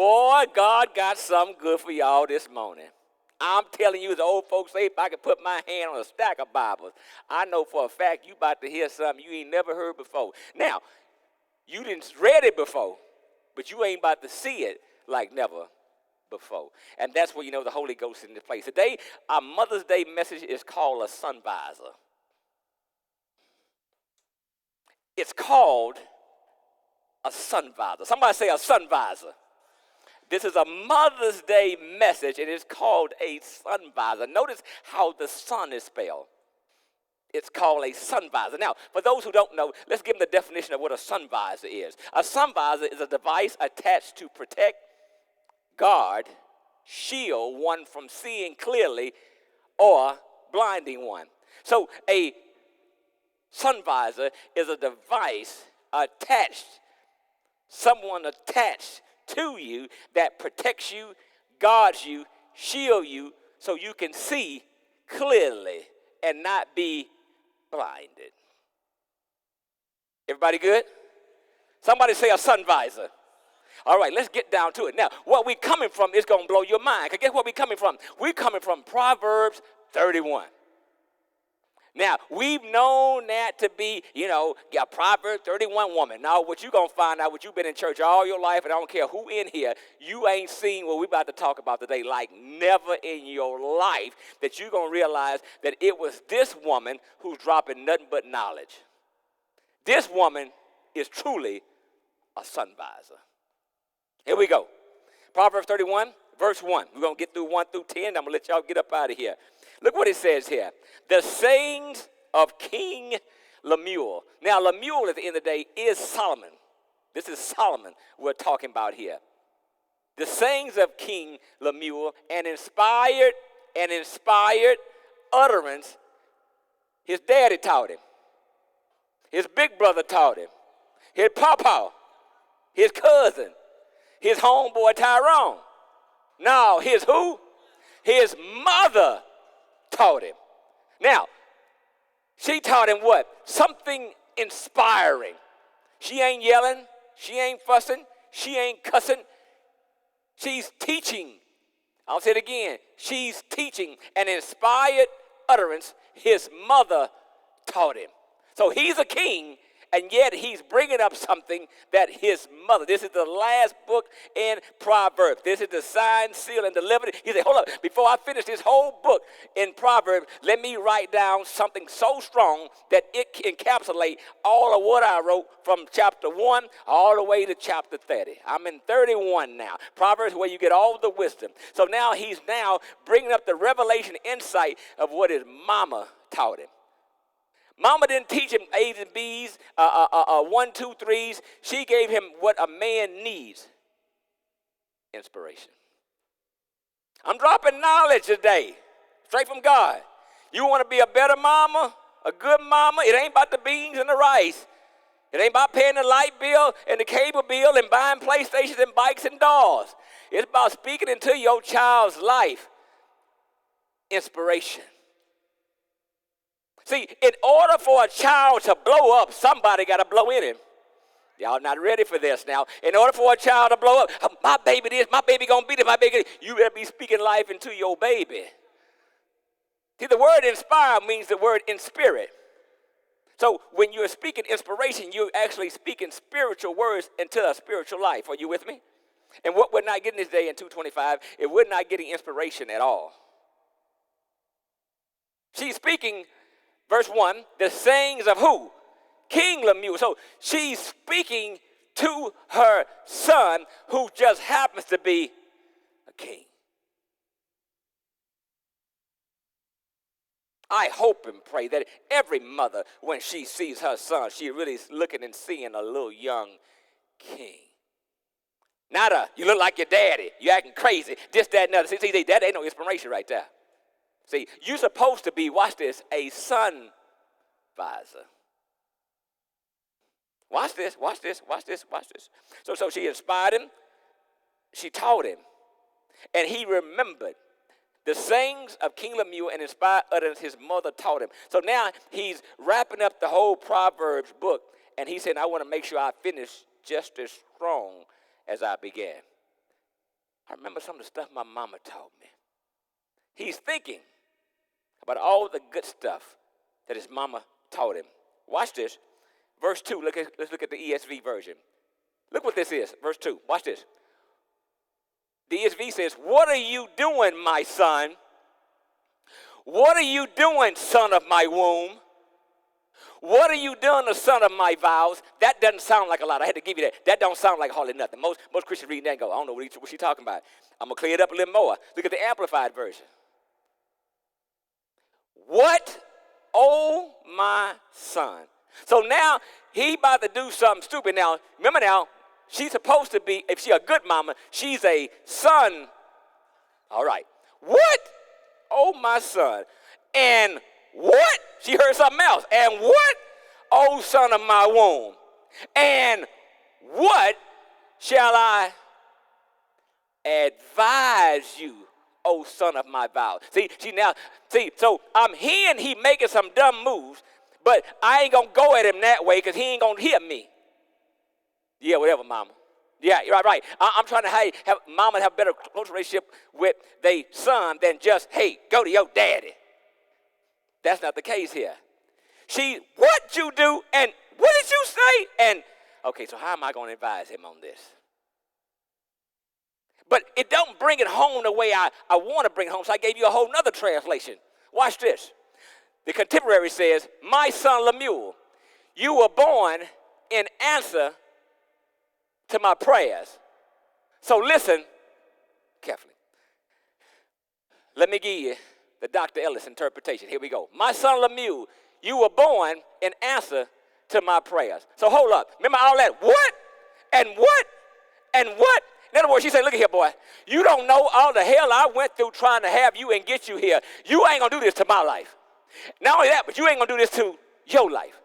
Boy, God got something good for y'all this morning. I'm telling you, as the old folks say, if I could put my hand on a stack of Bibles, I know for a fact you about to hear something you ain't never heard before. Now, you didn't read it before, but you ain't about to see it like never before. And that's where you know the Holy Ghost is in this place. Today, our Mother's Day message is called a Son Visor. It's called a Son Visor. Somebody say a Son Visor. This is a Mother's Day message, and it's called a Son Visor. Notice how the sun is spelled. It's called a sun visor. Now, for those who don't know, let's give them the definition of what a sun visor is. A sun visor is a device attached to protect, guard, shield one from seeing clearly or blinding one. So a sun visor is a device someone attached to you that protects you, guards you, shield you so you can see clearly and not be blinded. Everybody good? Somebody say a sun visor. All right, let's get down to it. Now, what we're coming from is going to blow your mind. Because guess what we're coming from? We're coming from Proverbs 31. Now, we've known that to be, a Proverbs 31 woman. Now, what you're going to find out, what you've been in church all your life, and I don't care who in here, you ain't seen what we're about to talk about today like never in your life, that you're going to realize that it was this woman who's dropping nothing but knowledge. This woman is truly a sun visor. Here we go. Proverbs 31, verse 1. We're going to get through 1 through 10. I'm going to let y'all get up out of here. Look what it says here. The sayings of King Lemuel. Now, Lemuel at the end of the day is Solomon. This is Solomon we're talking about here. The sayings of King Lemuel, an inspired utterance. His daddy taught him. His big brother taught him. His papa, his cousin, his homeboy Tyrone. Now, his who? His mother taught him. Now, she taught him what? Something inspiring. She ain't yelling. She ain't fussing. She ain't cussing. She's teaching. I'll say it again. She's teaching an inspired utterance his mother taught him. So he's a king, and yet he's bringing up something that his mother, this is the last book in Proverbs. This is the sign, seal, and delivered. He said, hold up, before I finish this whole book in Proverbs, let me write down something so strong that it can encapsulate all of what I wrote from chapter 1 all the way to chapter 30. I'm in 31 now. Proverbs where you get all the wisdom. So now he's bringing up the revelation insight of what his mama taught him. Mama didn't teach him A's and B's, 1, 2, 3s. She gave him what a man needs. Inspiration. I'm dropping knowledge today, straight from God. You want to be a better mama, a good mama? It ain't about the beans and the rice. It ain't about paying the light bill and the cable bill and buying PlayStations and bikes and dolls. It's about speaking into your child's life. Inspiration. See, in order for a child to blow up, somebody got to blow in him. Y'all not ready for this now. In order for a child to blow up, my baby this, my baby going to be this, my baby, you better be speaking life into your baby. See, the word inspire means the word in spirit. So when you're speaking inspiration, you're actually speaking spiritual words into a spiritual life. Are you with me? And what we're not getting this day in 225 is we're not getting inspiration at all. She's speaking, verse 1, the sayings of who? King Lemuel. So she's speaking to her son who just happens to be a king. I hope and pray that every mother, when she sees her son, she really is looking and seeing a little young king. Not you look like your daddy, you acting crazy, this, that, and other. See, that ain't no inspiration right there. See, you're supposed to be, watch this, a sun visor. Watch this, watch this, watch this, watch this. So she inspired him, she taught him, and he remembered the sayings of King Lemuel and inspired utterance his mother taught him. So now he's wrapping up the whole Proverbs book, and he said, I want to make sure I finish just as strong as I began. I remember some of the stuff my mama taught me. He's thinking about all the good stuff that his mama taught him. Watch this. Verse 2, let's look at the ESV version. Look what this is, verse 2. Watch this. The ESV says, what are you doing, my son? What are you doing, son of my womb? What are you doing, the son of my vows? That doesn't sound like a lot. I had to give you that. That don't sound like hardly nothing. Most Christians reading that and go, I don't know what she's talking about. I'm going to clear it up a little more. Look at the Amplified version. What, oh my son? So now he about to do something stupid. Now, remember now, she's supposed to be, if she's a good mama, she's a son. All right. What, oh my son? And what? She heard something else. And what, oh son of my womb? And what shall I advise you, oh son of my vows? So I'm hearing he making some dumb moves, but I ain't going to go at him that way because he ain't going to hear me. Yeah, whatever, mama. Yeah, you're right. I'm trying to have mama have a better, closer relationship with their son than just, hey, go to your daddy. That's not the case here. What you do, and what did you say? And, okay, so how am I going to advise him on this? But it don't bring it home the way I want to bring it home, so I gave you a whole nother translation. Watch this. The Contemporary says, my son Lemuel, you were born in answer to my prayers. So listen carefully. Let me give you the Dr. Ellis interpretation. Here we go. My son Lemuel, you were born in answer to my prayers. So hold up. Remember all that what? And what? And what? In other words, she said, look at here, boy. You don't know all the hell I went through trying to have you and get you here. You ain't going to do this to my life. Not only that, but you ain't going to do this to your life.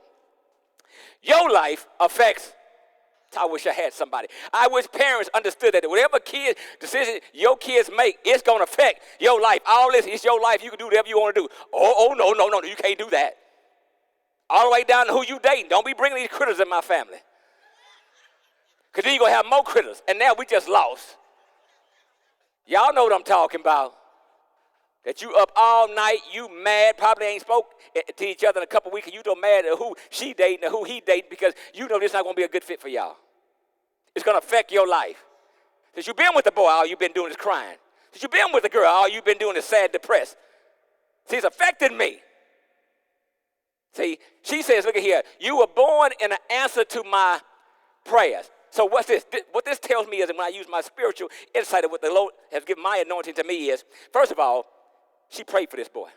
Your life affects, I wish I had somebody. I wish parents understood that whatever decision your kids make, it's going to affect your life. All this is your life. You can do whatever you want to do. Oh, no, you can't do that. All the way down to who you dating. Don't be bringing these critters in my family. Because then you're going to have more critters. And now we just lost. Y'all know what I'm talking about. That you up all night, you mad, probably ain't spoke to each other in a couple weeks, and you don't mad at who she dating or who he dating because you know this not going to be a good fit for y'all. It's going to affect your life. Since you've been with the boy, all you've been doing is crying. Since you've been with the girl, all you've been doing is sad, depressed. See, it's affecting me. See, she says, look at here, you were born in an answer to my prayers. So what's this? What this tells me is that when I use my spiritual insight of what the Lord has given my anointing to me is, first of all, she prayed for this boy.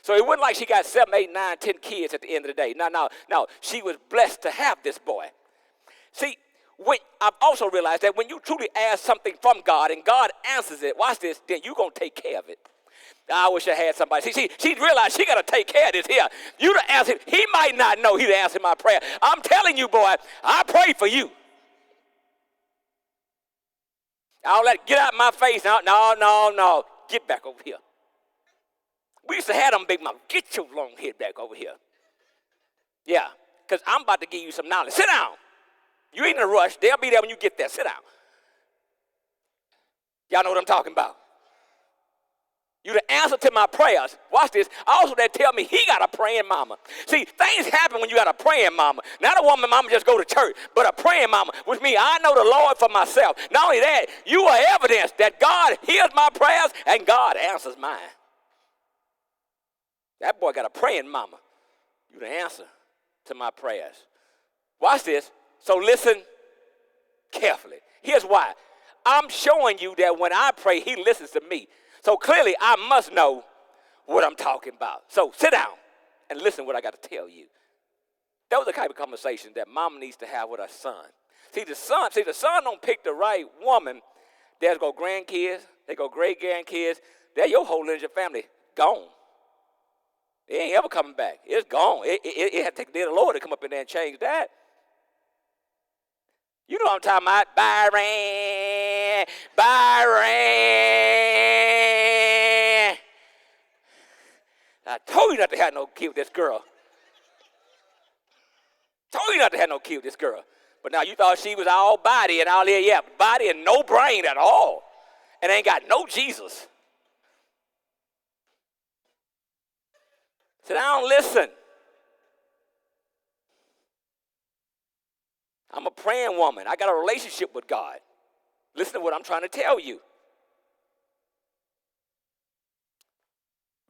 So it wasn't like she got 7, 8, 9, 10 kids at the end of the day. No. She was blessed to have this boy. See, I've also realized that when you truly ask something from God and God answers it, watch this, then you're going to take care of it. I wish I had somebody. See, she realized she got to take care of this here. You to ask him. He might not know he to answer my prayer. I'm telling you, boy, I pray for you. Get out my face. No. Get back over here. We used to have them big mouth. Get your long head back over here. Yeah, because I'm about to give you some knowledge. Sit down. You ain't in a rush. They'll be there when you get there. Sit down. Y'all know what I'm talking about. You the answer to my prayers. Watch this. Also, they tell me he got a praying mama. See, things happen when you got a praying mama. Not a woman mama just go to church, but a praying mama, which means I know the Lord for myself. Not only that, you are evidence that God hears my prayers and God answers mine. That boy got a praying mama. You the answer to my prayers. Watch this. So listen carefully. Here's why. I'm showing you that when I pray, he listens to me. So clearly, I must know what I'm talking about. So sit down and listen what I got to tell you. That was the kind of conversation that mom needs to have with her son. See, the son don't pick the right woman. There's go grandkids. They go great grandkids. There your whole lineage of family gone. It ain't ever coming back. It's gone. It had to take the Lord to come up in there and change that. You know what I'm talking about. Byron. I told you not to have no kid with this girl. But now you thought she was all body and all there, yeah, body and no brain at all. And ain't got no Jesus. Sit down, listen. I'm a praying woman. I got a relationship with God. Listen to what I'm trying to tell you.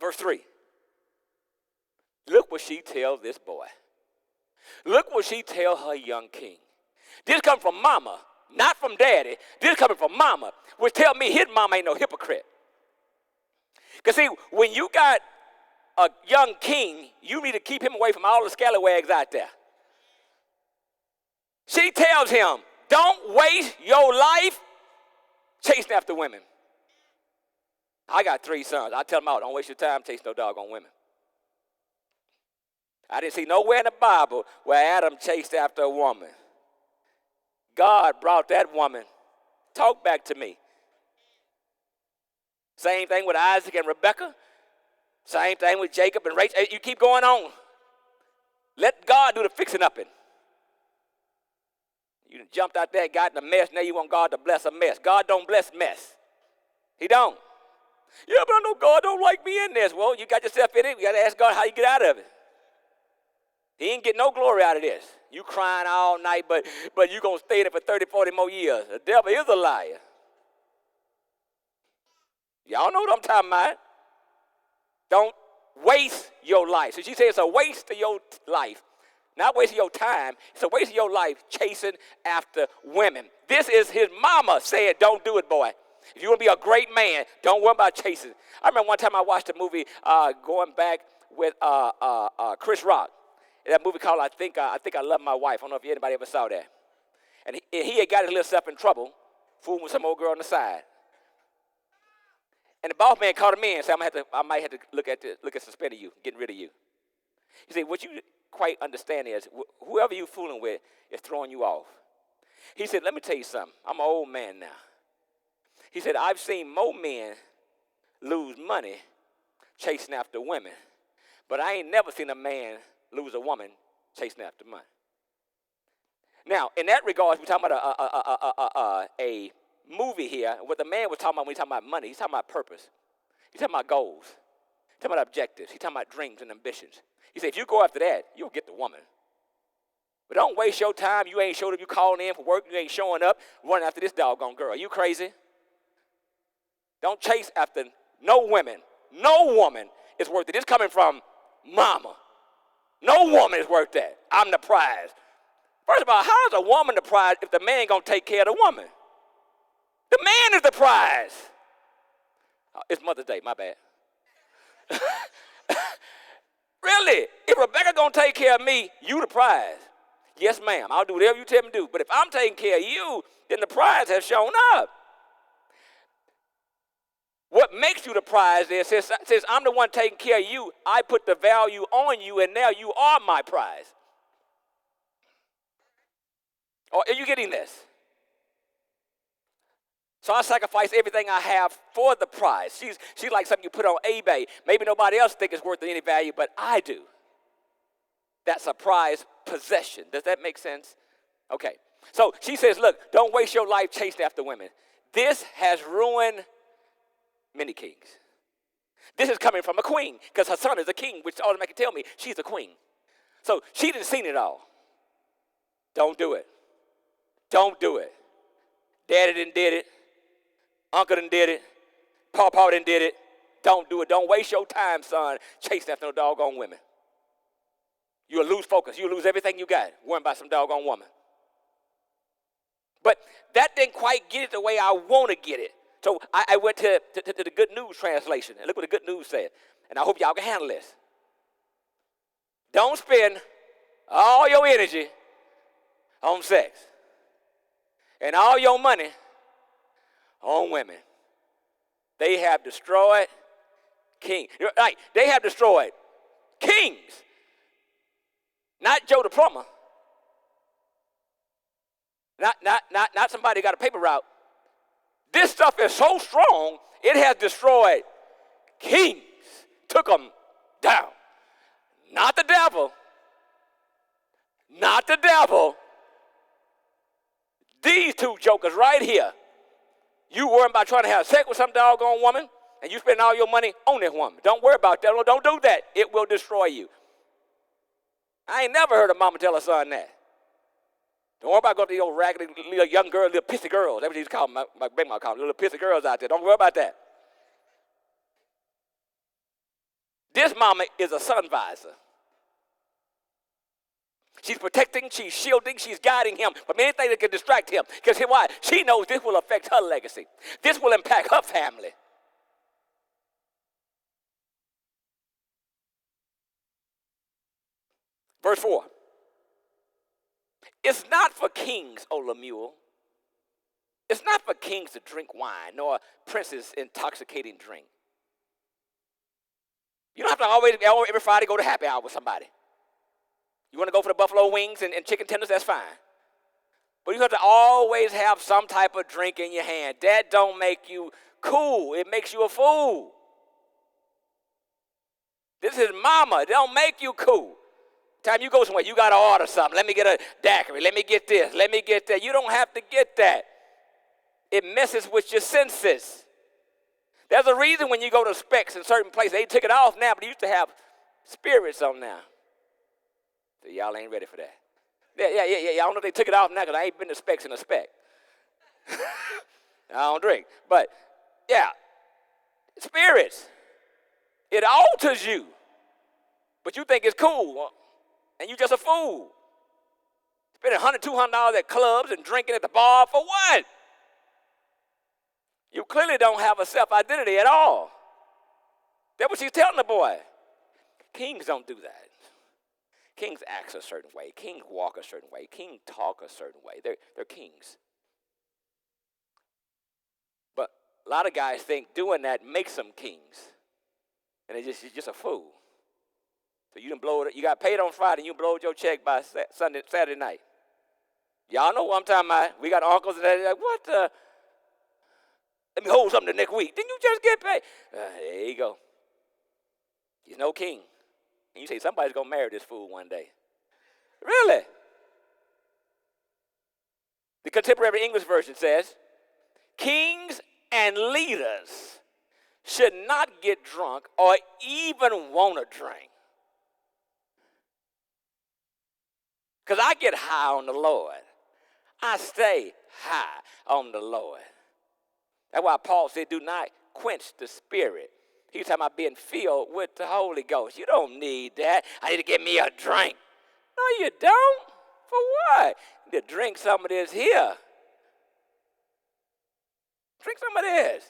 Verse 3. Look what she tells this boy. Look what she tells her young king. This comes from mama, not from daddy. This coming from mama, which tell me his mama ain't no hypocrite. Because see, when you got a young king, you need to keep him away from all the scallywags out there. She tells him, don't waste your life chasing after women. I got 3 sons. I tell them all, don't waste your time chasing no doggone women. I didn't see nowhere in the Bible where Adam chased after a woman. God brought that woman. Talk back to me. Same thing with Isaac and Rebekah. Same thing with Jacob and Rachel. You keep going on. Let God do the fixing up it. You jumped out there and got in a mess. Now you want God to bless a mess. God don't bless mess. He don't. Yeah, but I know God don't like me in this. Well, you got yourself in it. You got to ask God how you get out of it. He ain't getting no glory out of this. You crying all night, but you going to stay in it for 30, 40 more years. The devil is a liar. Y'all know what I'm talking about. Don't waste your life. So she said it's a waste of your life. Not wasting your time. It's a waste of your life chasing after women. This is his mama saying, don't do it, boy. If you want to be a great man, don't worry about chasing. I remember one time I watched a movie going back with Chris Rock. That movie called I Think I Love My Wife. I don't know if anybody ever saw that. And he had got his little self in trouble, fooling with some old girl on the side. And the boss man called him in and said, I might have to look at suspending you, getting rid of you. He said, what you quite understand is whoever you fooling with is throwing you off. He said, let me tell you something. I'm an old man now. He said, I've seen more men lose money chasing after women, but I ain't never seen a man lose a woman chasing after money. Now, in that regard, we're talking about a movie here. What the man was talking about when he's talking about money, he's talking about purpose. He's talking about goals. He's talking about objectives. He's talking about dreams and ambitions. He said, if you go after that, you'll get the woman. But don't waste your time. You ain't showed up. You calling in for work. You ain't showing up running after this doggone girl. Are you crazy? Don't chase after no women. No woman is worth it. It's coming from mama. No woman is worth that. I'm the prize. First of all, how is a woman the prize if the man ain't going to take care of the woman? The man is the prize. It's Mother's Day, my bad. Really? If Rebecca going to take care of me, you the prize. Yes, ma'am. I'll do whatever you tell me to do. But if I'm taking care of you, then the prize has shown up. What makes you the prize is, since I'm the one taking care of you, I put the value on you, and now you are my prize. Are you getting this? So I sacrifice everything I have for the prize. She's like something you put on eBay. Maybe nobody else thinks it's worth any value, but I do. That's a prized possession. Does that make sense? Okay. So she says, look, don't waste your life chasing after women. This has ruined many kings. This is coming from a queen because her son is a king, which automatically tell me she's a queen. So she didn't seen it all. Don't do it. Don't do it. Daddy didn't did it. Uncle didn't did it. Papa didn't did it. Don't do it. Don't waste your time, son, chasing after no doggone women. You'll lose focus. You'll lose everything you got worrying about some doggone woman. But that didn't quite get it the way I want to get it. So I went to the Good News translation, and look what the Good News said. And I hope y'all can handle this. Don't spend all your energy on sex and all your money on women. They have destroyed kings. Right? They have destroyed kings. Not Joe the plumber. Not somebody got a paper route. This stuff is so strong, it has destroyed kings. Took them down. Not the devil. Not the devil. These two jokers right here. You worrying about trying to have sex with some doggone woman, and you spend all your money on this woman. Don't worry about that. Don't do that. It will destroy you. I ain't never heard a mama tell her son that. Don't worry about going to these old raggedy little young girls, little pissy girls. That's what he's calling my grandma called them, little pissy girls out there. Don't worry about that. This mama is a Son Visor. She's protecting, she's shielding, she's guiding him from anything that can distract him. Because why? She knows this will affect her legacy. This will impact her family. Verse 4. It's not for kings, O Lemuel. It's not for kings to drink wine, nor princes intoxicating drink. You don't have to always, every Friday, go to happy hour with somebody. You want to go for the buffalo wings and chicken tenders, that's fine. But you have to always have some type of drink in your hand. That don't make you cool. It makes you a fool. This is mama. It don't make you cool. Time you go somewhere, you got to order something. Let me get a daiquiri. Let me get this. Let me get that. You don't have to get that. It messes with your senses. There's a reason when you go to Specs in certain places, they took it off now, but they used to have spirits on now. So y'all ain't ready for that. Yeah. I don't know if they took it off now because I ain't been to Specs in a Spec. I don't drink. But, yeah, spirits. It alters you. But you think it's cool, and you just a fool. Spending $100, $200 at clubs and drinking at the bar for what? You clearly don't have a self-identity at all. That's what she's telling the boy. Kings don't do that. Kings act a certain way. Kings walk a certain way. Kings talk a certain way. They're kings. But a lot of guys think doing that makes them kings. And you're just a fool. So you done blow it. You got paid on Friday and you blowed your check by Saturday night. Y'all know what I'm talking about. We got uncles that are like, what the? Let me hold something the next week. Didn't you just get paid? There you go. He's no king. And you say, somebody's going to marry this fool one day. Really? The Contemporary English Version says, kings and leaders should not get drunk or even want to drink. Because I get high on the Lord. I stay high on the Lord. That's why Paul said, do not quench the spirit. He was talking about being filled with the Holy Ghost. You don't need that. I need to get me a drink. No, you don't. For what? You need to drink some of this here. Drink some of this.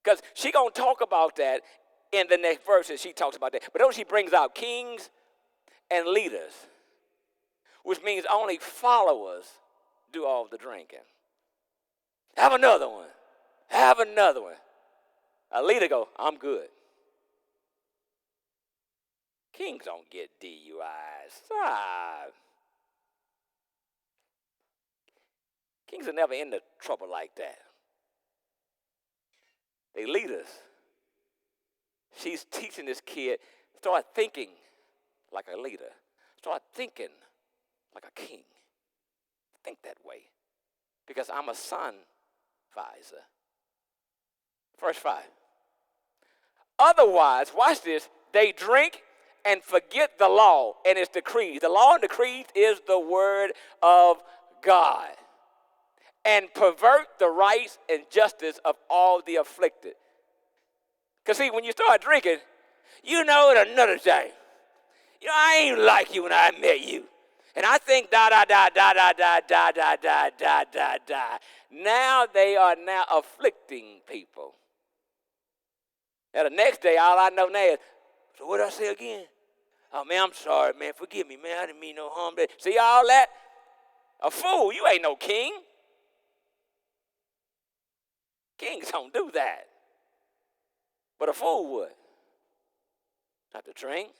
Because she's going to talk about that in the next verses. She talks about that. But notice she brings out kings and leaders, which means only followers do all the drinking. Have another one. Have another one. A leader go, I'm good. Kings don't get DUIs. Stop. Kings are never in the trouble like that. They leaders. She's teaching this kid, start thinking like a leader. Start thinking like a king. Think that way. Because I'm a Son Visor. Verse 5. Otherwise, watch this, they drink and forget the law and its decrees. The law and decrees is the word of God. And pervert the rights and justice of all the afflicted. Because see, when you start drinking, you know it another thing. You know, I ain't like you when I met you. And I think da da da da da da da da da da da da. Now they are now afflicting people. Now the next day, all I know now is, so what did I say again? Oh man, I'm sorry, man. Forgive me, man. I didn't mean no harm. See all that? A fool. You ain't no king. Kings don't do that. But a fool would. Not to drink.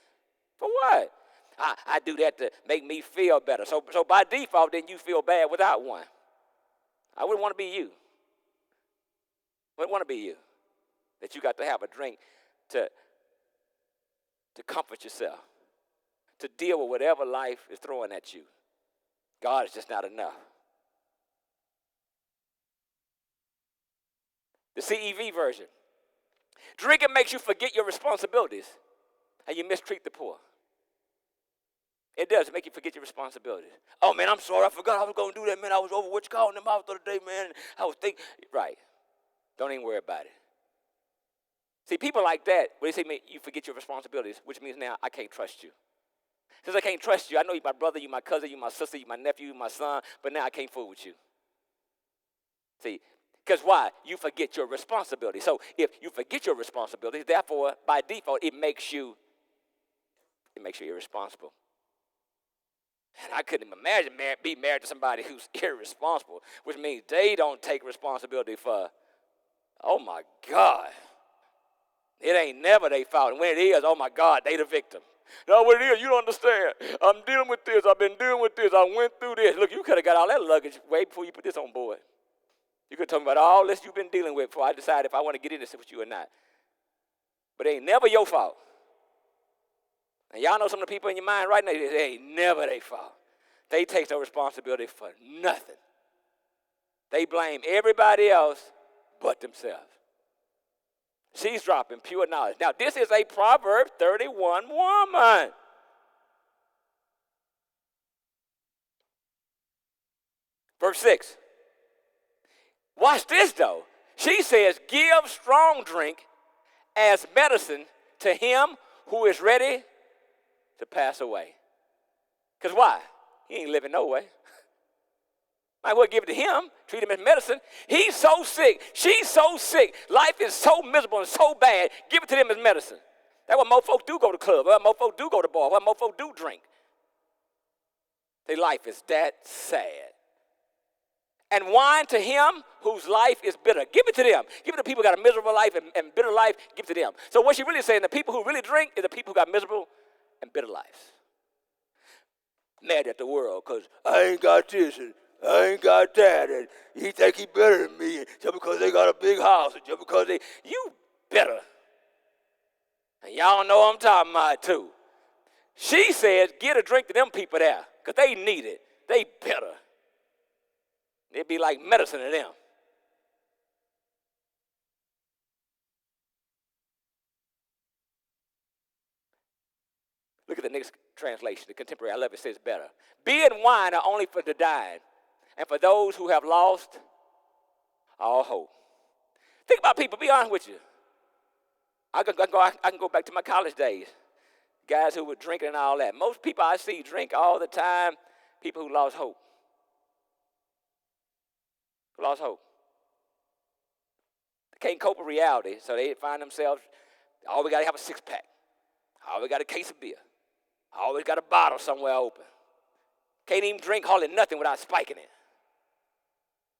For what? I do that to make me feel better. So by default, then you feel bad without one. I wouldn't want to be you. Wouldn't want to be you. That you got to have a drink to comfort yourself. To deal with whatever life is throwing at you. God is just not enough. The CEV version. Drinking makes you forget your responsibilities and you mistreat the poor. It does make you forget your responsibilities. Oh, man, I'm sorry. I forgot I was going to do that, man. I was over what you calling them out the other day, man. I was thinking. Right. Don't even worry about it. See, people like that, when they say, man, you forget your responsibilities, which means now I can't trust you. Since I can't trust you, I know you're my brother, you're my cousin, you're my sister, you're my nephew, you're my son, but now I can't fool with you. See, because why? You forget your responsibility. So if you forget your responsibilities, therefore, by default, it makes you irresponsible. And I couldn't imagine being married to somebody who's irresponsible, which means they don't take responsibility for, oh my God. It ain't never their fault. And when it is, oh my God, they the victim. No, what it is, you don't understand. I'm dealing with this. I've been dealing with this. I went through this. Look, you could have got all that luggage way before you put this on board. You could have told me about all this you've been dealing with before I decide if I want to get in this with you or not. But it ain't never your fault. And y'all know some of the people in your mind right now, it ain't never their fault. They take no responsibility for nothing. They blame everybody else but themselves. She's dropping pure knowledge. Now, this is a Proverbs 31 woman. Verse 6. Watch this, though. She says, give strong drink as medicine to him who is ready to pass away. Because why? He ain't living no way. Might as well give it to him, treat him as medicine. He's so sick. She's so sick. Life is so miserable and so bad. Give it to them as medicine. That's why most folks do go to clubs. That's why most folks do go to bars. That's why most folks do drink. Their life is that sad. And wine to him whose life is bitter. Give it to them. Give it to people who got a miserable life and bitter life. Give it to them. So what she really saying, the people who really drink is the people who got miserable and bitter lives. Mad at the world because I ain't got this and I ain't got that, and he think he better than me just because they got a big house, and just because you better. And y'all know I'm talking about too. She says, get a drink to them people there, because they need it. They better. It'd be like medicine to them. Look at the next translation, the contemporary. I love it. It says better. Beer and wine are only for the dying, and for those who have lost all hope. Think about people. Be honest with you. I can go back to my college days. Guys who were drinking and all that. Most people I see drink all the time, people who lost hope. Who lost hope. They can't cope with reality, so they find themselves, we got to have a six-pack. We got a case of beer. Always got a bottle somewhere open. Can't even drink hardly nothing without spiking it.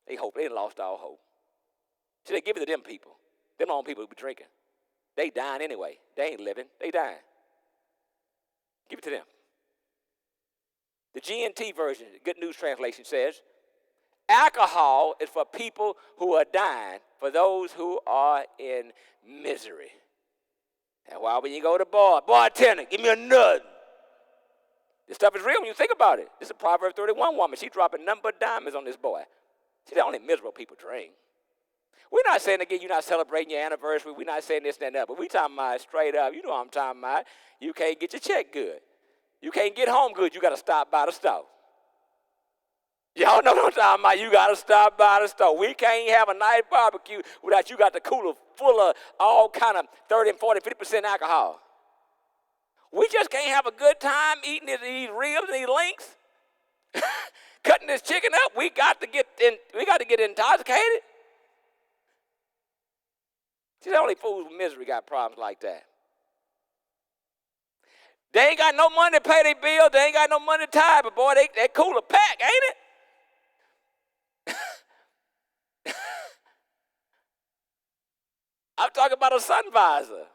They hope. They lost all hope. So they give it to them people. Them own people who be drinking. They dying anyway. They ain't living. They dying. Give it to them. The GNT version, the Good News Translation says, alcohol is for people who are dying, for those who are in misery. And why when you go to the bar, bartender, give me a nut. This stuff is real when you think about it. This is a Proverbs 31 woman. She's dropping nothing but diamonds on this boy. See, the only miserable people drink. We're not saying, again, you're not celebrating your anniversary. We're not saying this and that, but we're talking about it straight up. You know what I'm talking about. You can't get your check good. You can't get home good. You got to stop by the store. Y'all know what I'm talking about. You got to stop by the store. We can't have a nice barbecue without you got the cooler full of all kind of 30 and 40, 50% alcohol. We just can't have a good time eating these ribs and these links, cutting this chicken up. We got to get intoxicated. See, the only fools with misery got problems like that. They ain't got no money to pay their bills. They ain't got no money to tie, but boy, they cooler pack, ain't it? I'm talking about a Son Visor.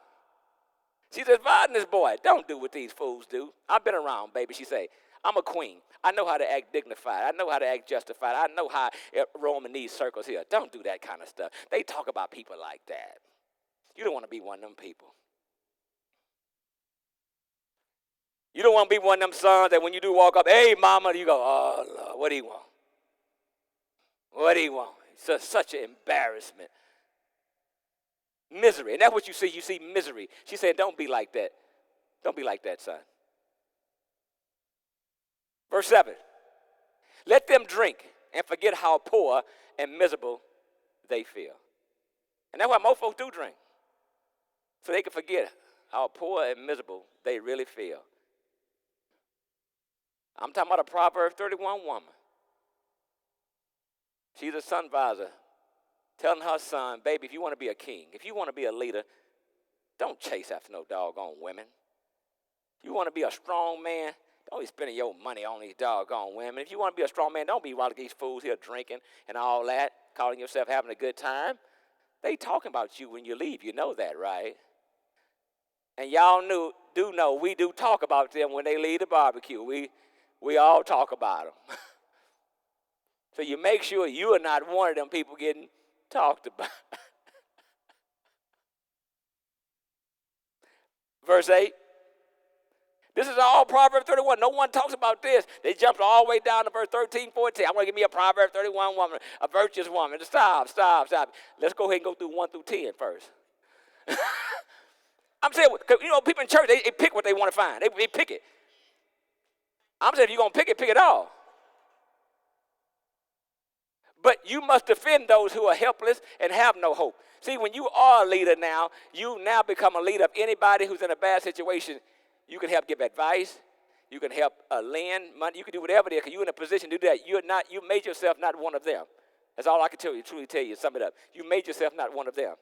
She's advising this boy, don't do what these fools do. I've been around, baby. She say, I'm a queen. I know how to act dignified. I know how to act justified. I know how to roam in these circles here. Don't do that kind of stuff. They talk about people like that. You don't want to be one of them people. You don't want to be one of them sons that when you do walk up, hey, mama, you go, oh, Lord, what do you want? What do you want? It's such an embarrassment. Misery. And that's what you see. You see misery. She said, don't be like that. Don't be like that, son. Verse 7. Let them drink and forget how poor and miserable they feel. And that's why most folks do drink. So they can forget how poor and miserable they really feel. I'm talking about a Proverbs 31 woman. She's a Son Visor, telling her son, baby, if you want to be a king, if you want to be a leader, don't chase after no doggone women. If you want to be a strong man, don't be spending your money on these doggone women. If you want to be a strong man, don't be like these fools here drinking and all that, calling yourself having a good time. They talking about you when you leave. You know that, right? And y'all do know we do talk about them when they leave the barbecue. We all talk about them. So you make sure you are not one of them people getting talked about. Verse 8. This is all Proverbs 31. No one talks about this. They jumped all the way down to verse 13, 14. I want to give me a Proverbs 31 woman, a virtuous woman. Stop. Let's go ahead and go through 1 through 10 first. I'm saying, people in church, they pick what they want to find. They pick it. I'm saying if you're going to pick it all. But you must defend those who are helpless and have no hope. See, when you are a leader now, you now become a leader of anybody who's in a bad situation. You can help give advice. You can help lend money. You can do whatever it is because you're in a position to do that. You made yourself not one of them. That's all I can truly tell you, sum it up. You made yourself not one of them.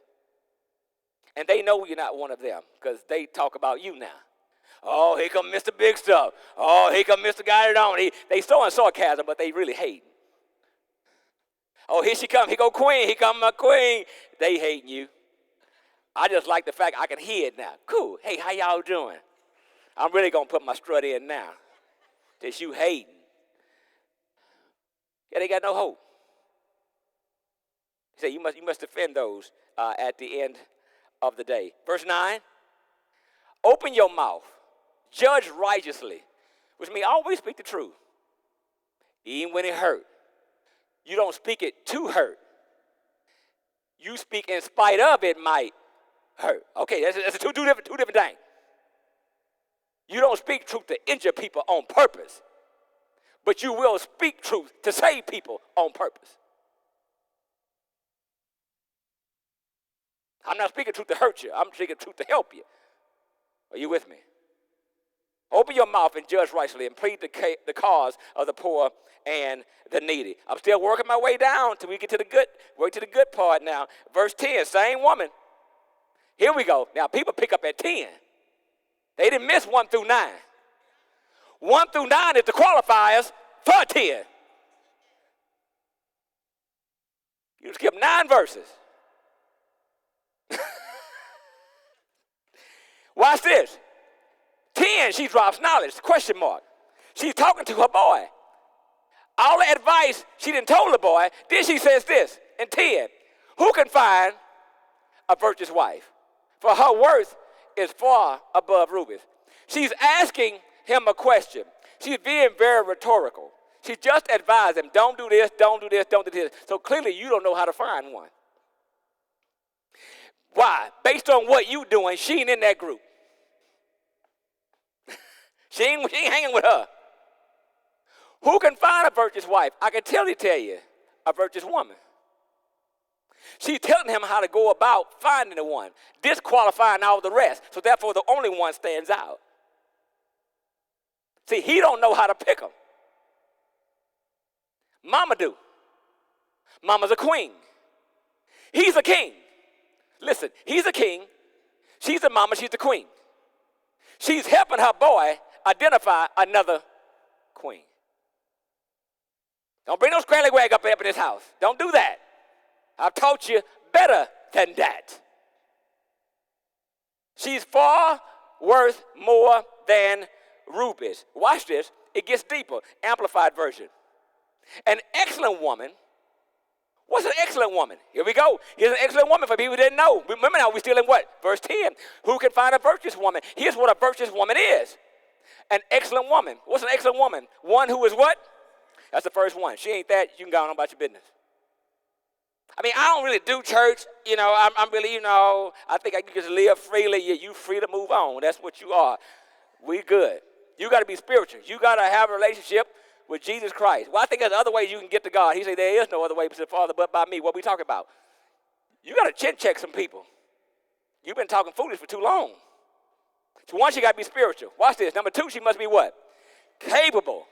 And they know you're not one of them because they talk about you now. Oh, here come Mr. Big Stuff. Oh, here come Mr. Got It On. They showing sarcasm, but they really hate. Oh, here she come. Here go Queen. Here come my Queen. They hating you. I just like the fact I can hear it now. Cool. Hey, how y'all doing? I'm really going to put my strut in now. That you hating. Yeah, they got no hope. He said, you must defend those at the end of the day. Verse 9. Open your mouth. Judge righteously. Which means always speak the truth. Even when it hurt. You don't speak it to hurt. You speak in spite of it might hurt. Okay, that's two different things. You don't speak truth to injure people on purpose, but you will speak truth to save people on purpose. I'm not speaking truth to hurt you. I'm speaking truth to help you. Are you with me? Open your mouth and judge righteously and plead the cause of the poor and the needy. I'm still working my way down till we get to the good part now. Verse 10, same woman. Here we go. Now, people pick up at 10. They didn't miss 1 through 9. 1 through 9 is the qualifiers for 10. You skip 9 verses. Watch this. 10, she drops knowledge, question mark. She's talking to her boy. All the advice she didn't told the boy. Then she says this in 10. Who can find a virtuous wife? For her worth is far above rubies. She's asking him a question. She's being very rhetorical. She just advised him, don't do this, don't do this, don't do this. So clearly you don't know how to find one. Why? Based on what you doing, she ain't in that group. She ain't hanging with her. Who can find a virtuous wife? I can tell you, a virtuous woman. She's telling him how to go about finding the one, disqualifying all the rest. So therefore, the only one stands out. See, he don't know how to pick them. Mama do. Mama's a queen. He's a king. Listen, he's a king. She's the mama. She's the queen. She's helping her boy identify another queen. Don't bring no scallywag up in this house. Don't do that. I've taught you better than that. She's far worth more than rubies. Watch this. It gets deeper. Amplified version. An excellent woman. What's an excellent woman? Here we go. Here's an excellent woman for people who didn't know. Remember now, we're still in what? Verse 10. Who can find a virtuous woman? Here's what a virtuous woman is. An excellent woman. What's an excellent woman? One who is what? That's the first one. She ain't that. You can go on about your business. I mean, I don't really do church. I'm really, I think I can just live freely. You free to move on. That's what you are. We good. You got to be spiritual. You got to have a relationship with Jesus Christ. Well, I think there's other ways you can get to God. He said there is no other way, Father, but by me. What we talking about? You got to chin check some people. You've been talking foolish for too long. So one, she got to be spiritual. Watch this. Number two, she must be what? Capable.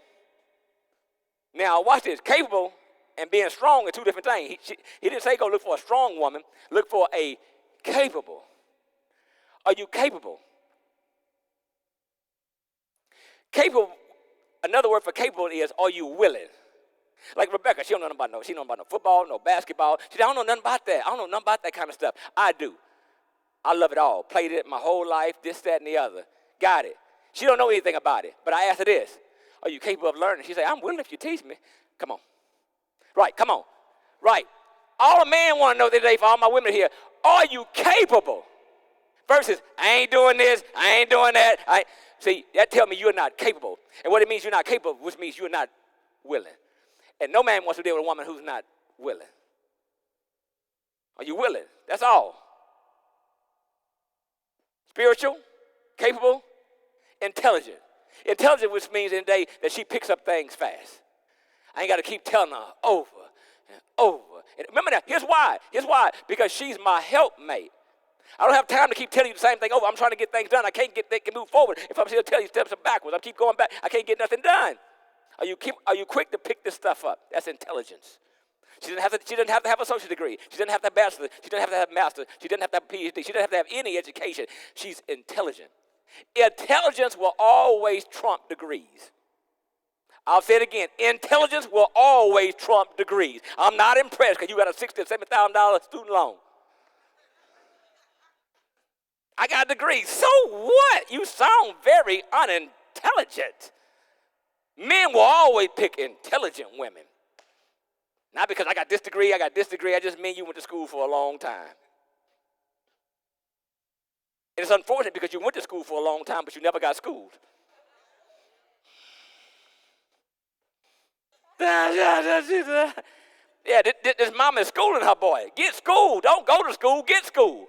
Now, watch this. Capable and being strong are two different things. He didn't say go look for a strong woman. Look for a capable. Are you capable? Capable, another word for capable is, are you willing? Like Rebecca, she don't know nothing about no football, no basketball. She don't know nothing about that. I don't know nothing about that kind of stuff. I do. I love it all. Played it my whole life, this, that, and the other. Got it. She don't know anything about it. But I asked her this. Are you capable of learning? She said, I'm willing if you teach me. Come on. Right, come on. Right. All a man want to know today for all my women here, are you capable? Versus, I ain't doing this, I ain't doing that. See, that tells me you're not capable. And what it means you're not capable, which means you're not willing. And no man wants to deal with a woman who's not willing. Are you willing? That's all. Spiritual, capable, intelligent. Intelligent, which means in the day that she picks up things fast. I ain't got to keep telling her over and over. And remember that. Here's why. Because she's my helpmate. I don't have time to keep telling you the same thing over. I'm trying to get things done. I can't move forward. If I'm still telling you steps backwards, I keep going back. I can't get nothing done. Are you quick to pick this stuff up? That's intelligence. She didn't have to have a social degree. She didn't have to have a bachelor. She didn't have to have a master. She didn't have to have a PhD. She didn't have to have any education. She's intelligent. Intelligence will always trump degrees. I'll say it again. Intelligence will always trump degrees. I'm not impressed because you got a $60,000 to $70,000 student loan. I got a degree. So what? You sound very unintelligent. Men will always pick intelligent women. Not because I got this degree, I just mean you went to school for a long time. And it's unfortunate because you went to school for a long time, but you never got schooled. Yeah, this mama is schooling her boy. Get schooled. Don't go to school. Get schooled.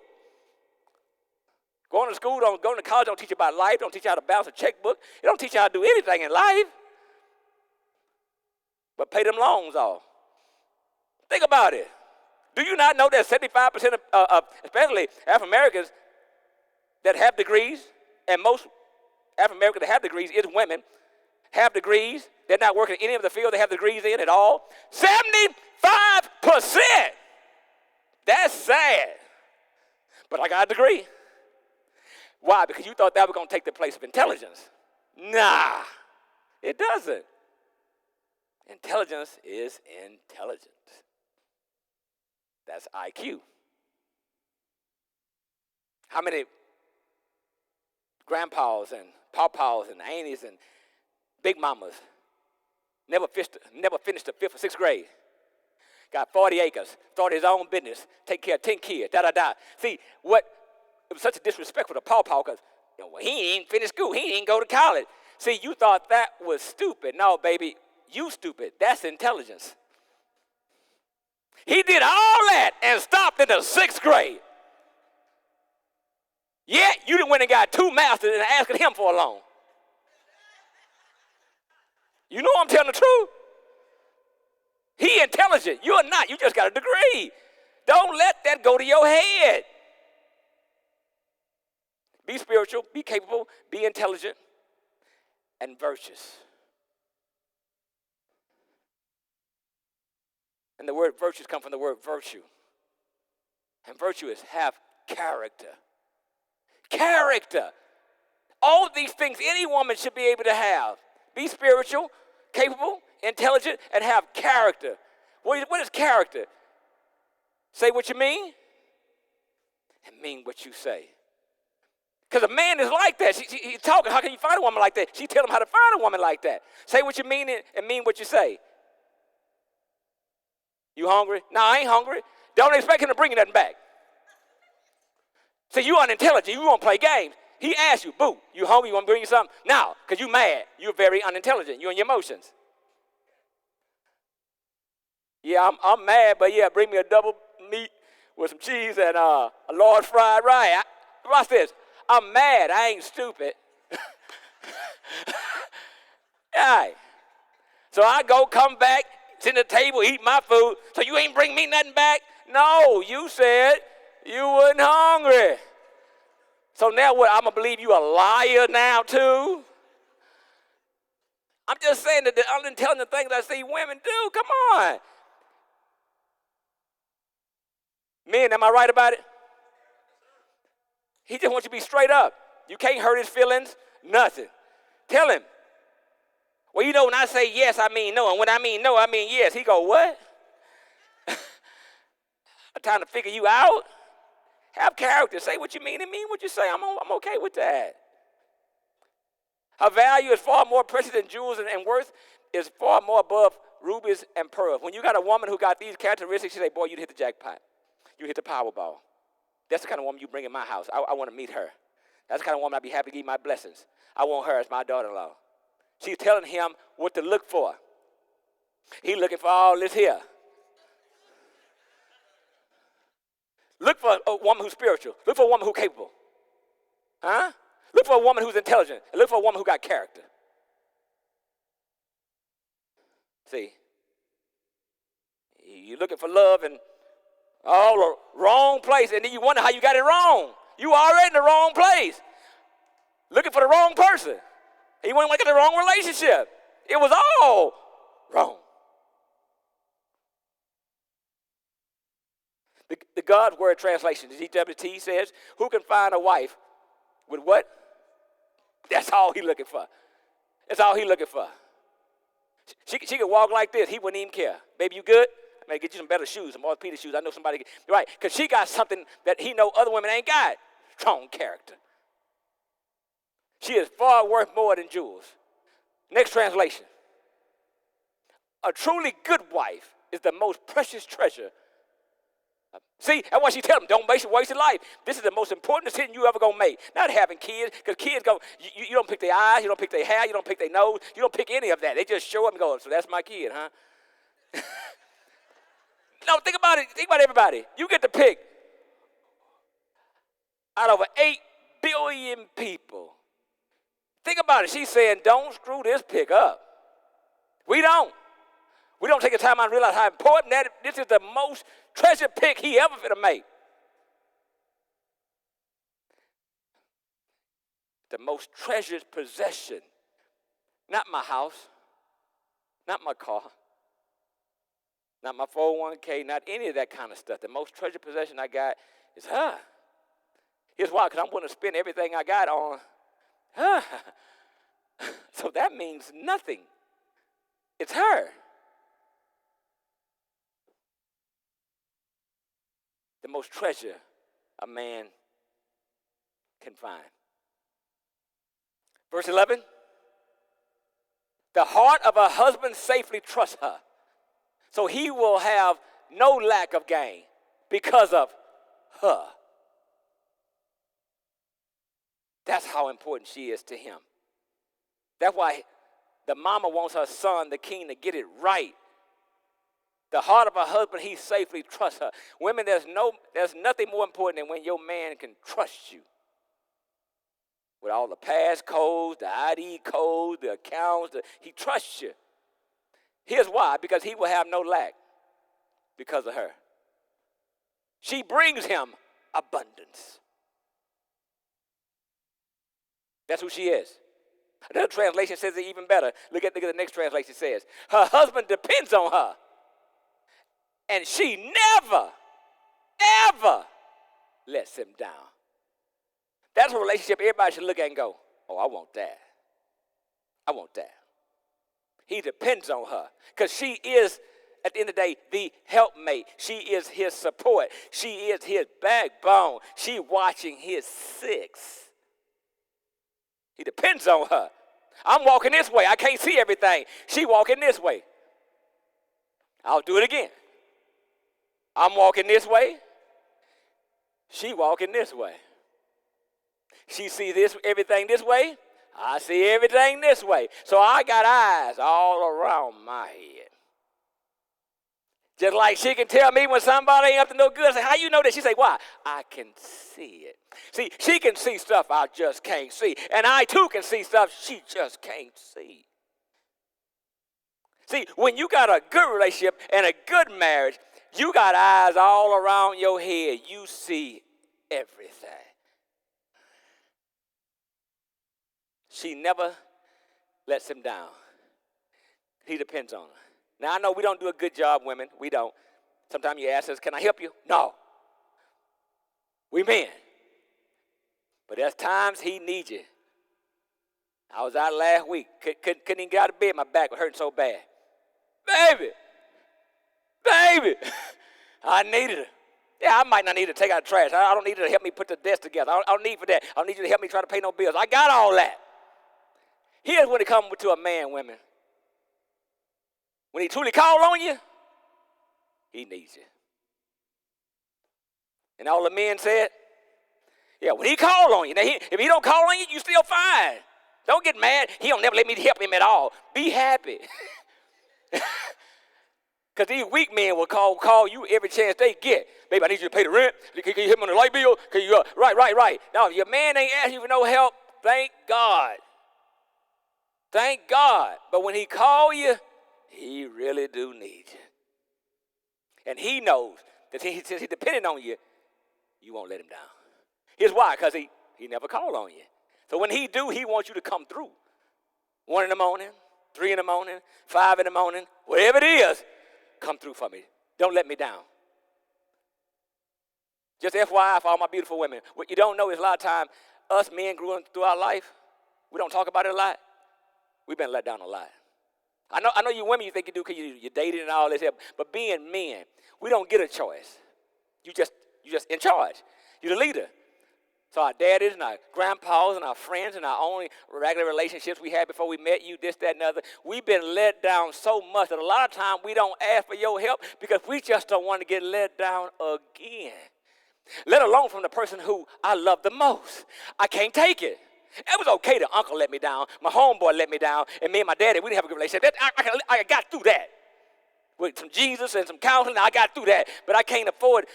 Going to school, going to college don't teach you about life. Don't teach you how to balance a checkbook. It don't teach you how to do anything in life. But pay them loans off. Think about it. Do you not know that 75% of especially African Americans that have degrees, and most African Americans that have degrees is women, have degrees. They're not working in any of the field they have degrees in at all. 75%. That's sad. But I got a degree. Why? Because you thought that was going to take the place of intelligence. Nah, it doesn't. Intelligence is intelligent. That's IQ. How many grandpas and pawpaws and aunties and big mamas never finished the 5th or 6th grade? Got 40 acres, started his own business, take care of 10 kids, da-da-da. See, it was such a disrespect for the pawpaw because he ain't finished school. He ain't go to college. See, you thought that was stupid. No, baby, you stupid. That's intelligence. He did all that and stopped in the 6th grade. Yet, you done went and got 2 masters and asking him for a loan. You know I'm telling the truth. He intelligent. You're not. You just got a degree. Don't let that go to your head. Be spiritual, be capable, be intelligent, and virtuous. And the word virtuous comes from the word virtue. And virtue is have character. Character. All of these things any woman should be able to have. Be spiritual, capable, intelligent, and have character. What is character? Say what you mean and mean what you say. Because a man is like that. He's talking. How can you find a woman like that? She tell him how to find a woman like that. Say what you mean and mean what you say. You hungry? No, I ain't hungry. Don't expect him to bring you nothing back. See, you unintelligent. You want to play games. He asked you, boo, you hungry? You want to bring you something? No, because you mad. You're very unintelligent. You're in your emotions. Yeah, I'm mad, but yeah, bring me a double meat with some cheese and a large fried rice. Watch this. I'm mad. I ain't stupid. All right. So I go, come back, sit at the table, eat my food. So you ain't bring me nothing back? No, you said you wasn't hungry. So now what, I'm going to believe you a liar now too? I'm just saying that the unintelligent things I see women do. Come on. Men, am I right about it? He just wants you to be straight up. You can't hurt his feelings, nothing. Tell him. Well, you know, when I say yes, I mean no. And when I mean no, I mean yes. He go, what? I'm trying to figure you out. Have character. Say what you mean and mean what you say. I'm okay with that. Her value is far more precious than jewels, and worth is far more above rubies and pearls. When you got a woman who got these characteristics, you say, boy, you hit the jackpot. You hit the Powerball. That's the kind of woman you bring in my house. I want to meet her. That's the kind of woman I'd be happy to give my blessings. I want her as my daughter-in-law. She's telling him what to look for. He's looking for all this here. Look for a woman who's spiritual. Look for a woman who's capable. Huh? Look for a woman who's intelligent. And look for a woman who got character. See? You're looking for love in all the wrong place, and then you wonder how you got it wrong. You already in the wrong place. Looking for the wrong person. And you want to look at the wrong relationship. It was all wrong. The God's Word translation, the GWT says, who can find a wife with what? That's all he's looking for. That's all he's looking for. She could walk like this. He wouldn't even care. Baby, you good? I may get you some better shoes, some orthopedic shoes. I know somebody. Right, because she got something that he know other women ain't got. Strong character. She is far worth more than jewels. Next translation. A truly good wife is the most precious treasure. See, that's why she tell them, don't waste your life. This is the most important decision you ever going to make. Not having kids, because kids go, you don't pick their eyes, you don't pick their hair, you don't pick their nose, you don't pick any of that. They just show up and go, so that's my kid, huh? No, think about it. Think about everybody. You get to pick out of 8 billion people. Think about it. She's saying, don't screw this pick up. We don't. We don't take the time out and realize how important that this is the most treasured pick he ever finna make. The most treasured possession. Not my house. Not my car. Not my 401k. Not any of that kind of stuff. The most treasured possession I got is her. Here's why, because I'm going to spend everything I got on her. So that means nothing. It's her. The most treasure a man can find. Verse 11. The heart of a husband safely trusts her, so he will have no lack of gain because of her. That's how important she is to him. That's why the mama wants her son, the king, to get it right. The heart of a husband, he safely trusts her. Women, there's nothing more important than when your man can trust you. With all the pass codes, the ID codes, the accounts, he trusts you. Here's why, because he will have no lack because of her. She brings him abundance. That's who she is. Another translation says it even better. Look at the next translation. It says, her husband depends on her. And she never, ever lets him down. That's a relationship everybody should look at and go, oh, I want that. I want that. He depends on her because she is, at the end of the day, the helpmate. She is his support. She is his backbone. She watching his 6. He depends on her. I'm walking this way. I can't see everything. She walking this way. I'll do it again. I'm walking this way. She walking this way. She see everything this way. I see everything this way. So I got eyes all around my head. Just like she can tell me when somebody ain't up to no good. I say, how you know that? She say, why? I can see it. See, she can see stuff I just can't see. And I too can see stuff she just can't see. See, when you got a good relationship and a good marriage, you got eyes all around your head. You see everything. She never lets him down. He depends on her. Now, I know we don't do a good job, women. We don't. Sometimes you ask us, can I help you? No. We men. But there's times he needs you. I was out last week. Couldn't even get out of bed. My back was hurting so bad. Baby. I needed her. Yeah, I might not need to take out the trash. I don't need her to help me put the desk together. I don't need for that. I don't need you to help me try to pay no bills. I got all that. Here's when it comes to a man, women. When he truly calls on you, he needs you. And all the men said, yeah, when he called on you. Now, if he don't call on you, you still fine. Don't get mad. He don't never let me help him at all. Be happy. Because these weak men will call you every chance they get. Baby, I need you to pay the rent. Can you help me on the light bill? Can you, right. Now, if your man ain't asking you for no help, thank God. Thank God. But when he call you, he really do need you. And he knows that since he's depending on you, you won't let him down. Here's why, because he never called on you. So when he do, he wants you to come through. 1 in the morning, 3 in the morning, 5 in the morning, whatever it is, come through for me. Don't let me down. Just FYI for all my beautiful women. What you don't know is a lot of time, us men growing through our life, we don't talk about it a lot. We've been let down a lot. I know you women, you think you do because you're dating and all this here, but being men, we don't get a choice. You just in charge. You're the leader. So our daddies and our grandpas and our friends and our only regular relationships we had before we met you, this, that, and other, we've been let down so much that a lot of times we don't ask for your help because we just don't want to get let down again. Let alone from the person who I love the most. I can't take it. It was okay that uncle let me down, my homeboy let me down, and me and my daddy, we didn't have a good relationship. I got through that. With some Jesus and some counseling, I got through that. But I can't afford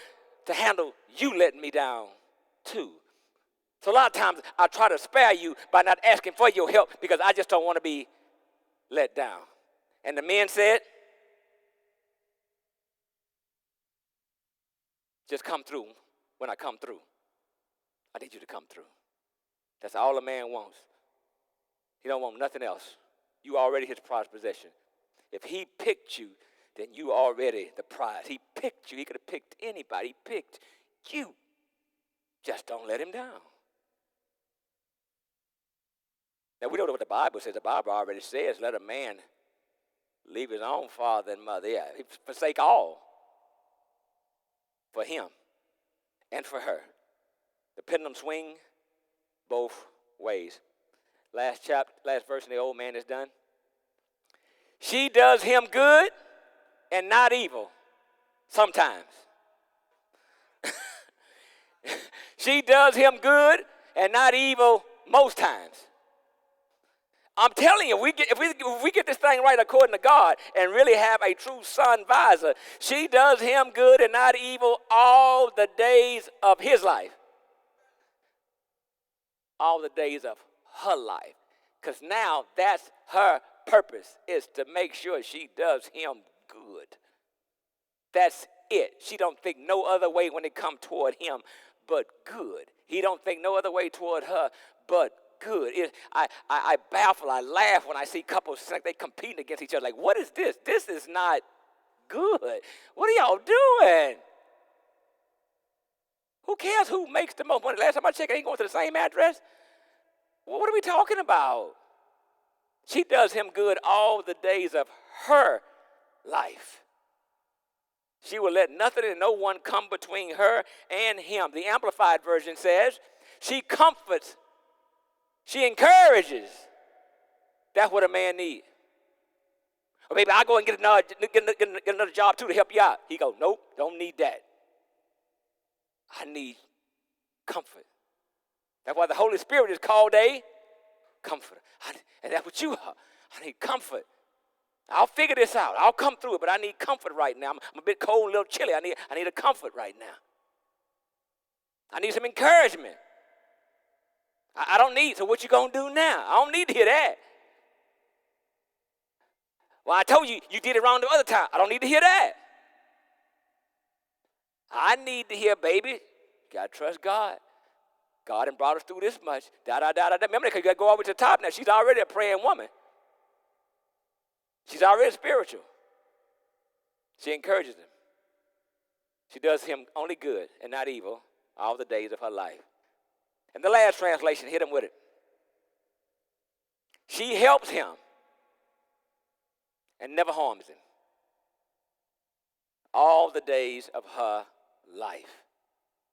to handle you letting me down too. So a lot of times I try to spare you by not asking for your help because I just don't want to be let down. And the men said, just come through when I come through. I need you to come through. That's all a man wants. He don't want nothing else. You already his prized possession. If he picked you, then you already the prize. He picked you. He could have picked anybody. He picked you. Just don't let him down. Now, we don't know what the Bible says. The Bible already says, let a man leave his own father and mother. Yeah, he forsake all for him and for her. The pendulum swing both ways. Last verse in the old man is done. She does him good and not evil sometimes. She does him good and not evil most times. I'm telling you, if we get this thing right according to God and really have a true Son Visor, she does him good and not evil all the days of his life. All the days of her life. Because now that's her purpose, is to make sure she does him good. That's it. She don't think no other way when it comes toward him but good. He don't think no other way toward her but good. I baffle, I laugh when I see couples like they competing against each other. Like, what is this? This is not good. What are y'all doing? Who cares who makes the most money? Last time I checked, I ain't going to the same address. What are we talking about? She does him good all the days of her life. She will let nothing and no one come between her and him. The Amplified Version says, she comforts, she encourages. That's what a man needs. Or maybe I'll go and get another job too to help you out. He goes, nope, don't need that. I need comfort. That's why the Holy Spirit is called a comforter. And that's what you are. I need comfort. I'll figure this out. I'll come through it, but I need comfort right now. I'm a bit cold, a little chilly. I need a comfort right now. I need some encouragement. I don't need, so what you going to do now? I don't need to hear that. Well, I told you, you did it wrong the other time. I don't need to hear that. I need to hear, baby, you got to trust God. God done brought us through this much. Remember, because you got to go over to the top now. She's already a praying woman. She's already spiritual. She encourages him. She does him only good and not evil all the days of her life. And the last translation hit him with it. She helps him and never harms him all the days of her life.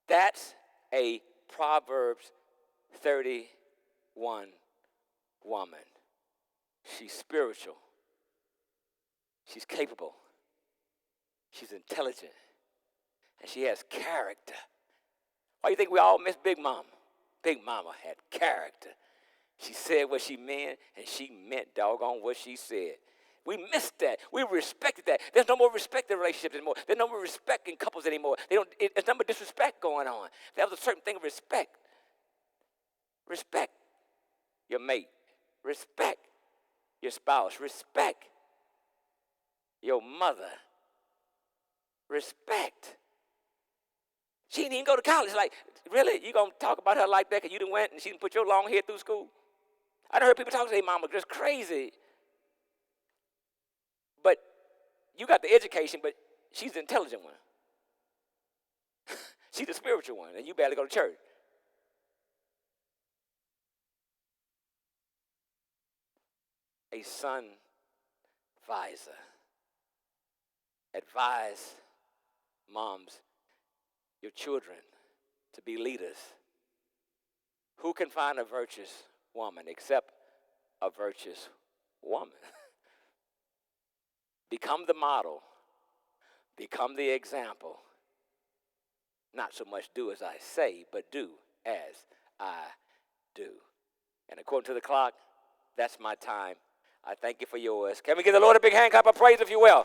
That's a Proverbs 31 woman. She's spiritual. She's capable. She's intelligent. And she has character. Why do you think we all miss Big Mama? Big Mama had character. She said what she meant, and she meant doggone what she said. We missed that. We respected that. There's no more respect in relationships anymore. There's no more respect in couples anymore. There's no more disrespect going on. There was a certain thing of respect. Respect your mate. Respect your spouse. Respect your mother. Respect. She didn't even go to college. Like, really? You going to talk about her like that because you done went and she done put your long hair through school? I done heard people talk to their mama just crazy. But you got the education, but she's the intelligent one. She's the spiritual one, and you barely go to church. A Son Visor. Advise moms, your children, to be leaders. Who can find a virtuous woman except a virtuous woman? Become the model. Become the example. Not so much do as I say, but do as I do. And according to the clock, that's my time. I thank you for yours. Can we give the Lord a big hand clap of praise, if you will?